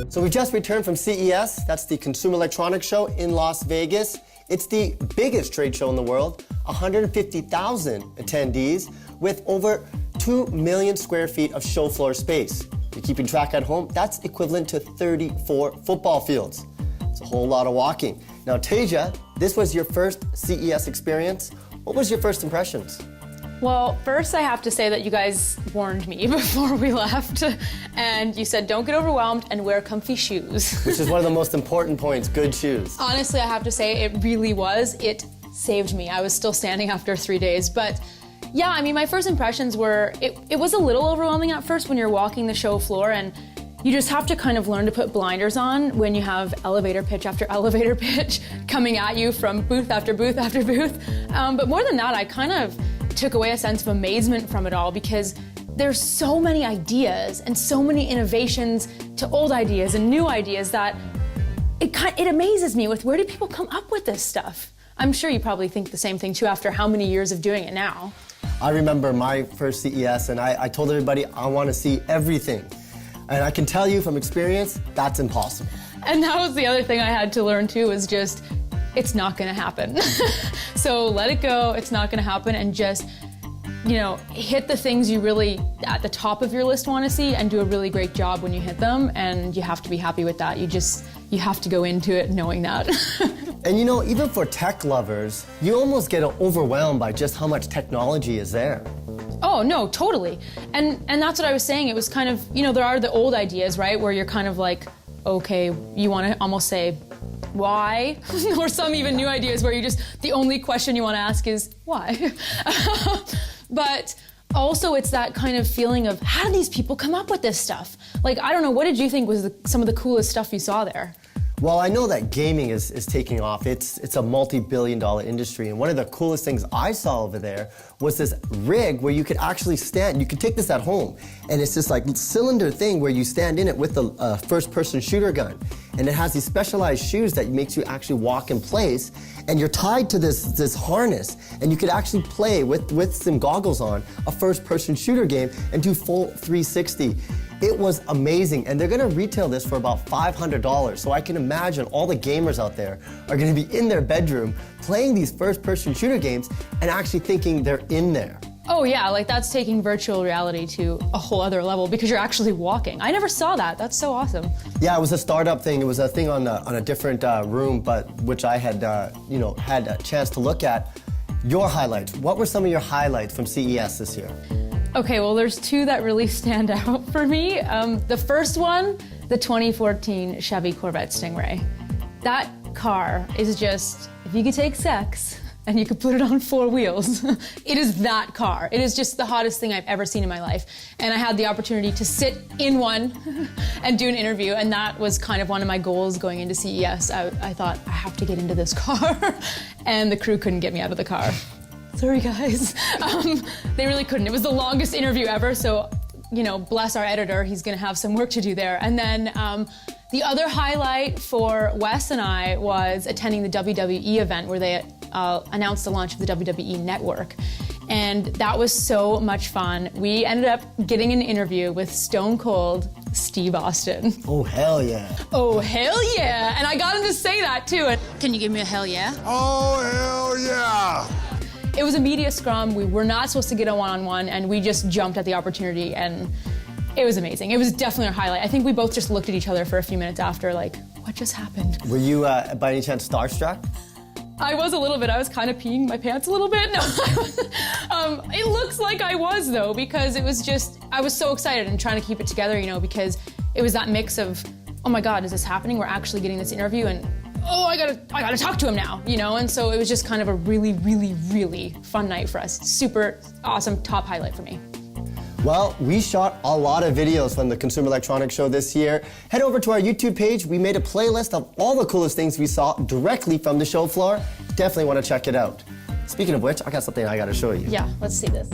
So we just returned from CES, that's the Consumer Electronics Show in Las Vegas. It's the biggest trade show in the world, 150,000 attendees with over 2 million square feet of show floor space. If you're keeping track at home, that's equivalent to 34 football fields. It's a whole lot of walking. Now Tasia, this was your first CES experience. What was your first impressions? Well, first I have to say that you guys warned me before we left, and you said don't get overwhelmed and wear comfy shoes. Which is one of the most important points, good shoes. Honestly, I have to say it really was. It saved me. I was still standing after 3 days, but yeah, I mean, my first impressions were, it was a little overwhelming at first when you're walking the show floor, and you just have to kind of learn to put blinders on when you have elevator pitch after elevator pitch coming at you from booth after booth after booth. But more than that, I kind of took away a sense of amazement from it all because there's so many ideas and so many innovations to old ideas and new ideas that it amazes me with where do people come up with this stuff? I'm sure you probably think the same thing too after how many years of doing it now. I remember my first CES and I told everybody I want to see everything. And I can tell you from experience, that's impossible. And that was the other thing I had to learn too, is just, it's not gonna happen. So let it go, it's not gonna happen, and just, you know, hit the things you really, at the top of your list wanna see, and do a really great job when you hit them, and you have to be happy with that. You have to go into it knowing that. And you know, even for tech lovers, you almost get overwhelmed by just how much technology is there. Oh, no, totally. And that's what I was saying. It was kind of, you know, there are the old ideas, right, where you're kind of like, okay, you want to almost say, why? Or some even new ideas where you just, the only question you want to ask is, why? But also it's that kind of feeling of, how do these people come up with this stuff? Like, I don't know, what did you think was some of the coolest stuff you saw there? Well, I know that gaming is taking off. It's a multi-billion-dollar industry, and one of the coolest things I saw over there was this rig where you could actually stand. You could take this at home, and it's this like cylinder thing where you stand in it with a first-person shooter gun, and it has these specialized shoes that makes you actually walk in place, and you're tied to this harness, and you could actually play with some goggles on a first-person shooter game and do full 360. It was amazing, and they're gonna retail this for about $500, so I can imagine all the gamers out there are gonna be in their bedroom playing these first-person shooter games and actually thinking they're in there. Oh yeah, like that's taking virtual reality to a whole other level because you're actually walking. I never saw that. That's so awesome. Yeah, it was a startup thing. It was a thing on a different room, but which I had, had a chance to look at. Your highlights. What were some of your highlights from CES this year? Okay, well, there's two that really stand out for me. The first one, the 2014 Chevy Corvette Stingray. That car is just, if you could take sex and you could put it on 4 wheels, it is that car. It is just the hottest thing I've ever seen in my life. And I had the opportunity to sit in one and do an interview, and that was kind of one of my goals going into CES. I thought, I have to get into this car, and the crew couldn't get me out of the car. Sorry guys. They really couldn't. It was the longest interview ever, so, you know, bless our editor, he's gonna have some work to do there. And then the other highlight for Wes and I was attending the WWE event where they announced the launch of the WWE Network. And that was so much fun. We ended up getting an interview with Stone Cold Steve Austin. Oh, hell yeah. Oh, hell yeah. And I got him to say that too. Can you give me a hell yeah? Oh, hell yeah. It was a media scrum. We were not supposed to get a one-on-one, and we just jumped at the opportunity, and it was amazing. It was definitely our highlight. I think we both just looked at each other for a few minutes after, like, what just happened? Were you, by any chance, starstruck? I was a little bit. I was kind of peeing my pants a little bit. No, it looks like I was, though, because it was just, I was so excited and trying to keep it together, you know, because it was that mix of, oh my God, is this happening? We're actually getting this interview, and oh, I gotta talk to him now, you know? And so it was just kind of a really, really, really fun night for us. Super awesome, top highlight for me. Well, we shot a lot of videos from the Consumer Electronics Show this year. Head over to our YouTube page. We made a playlist of all the coolest things we saw directly from the show floor. Definitely want to check it out. Speaking of which, I got something I gotta show you. Yeah, let's see this.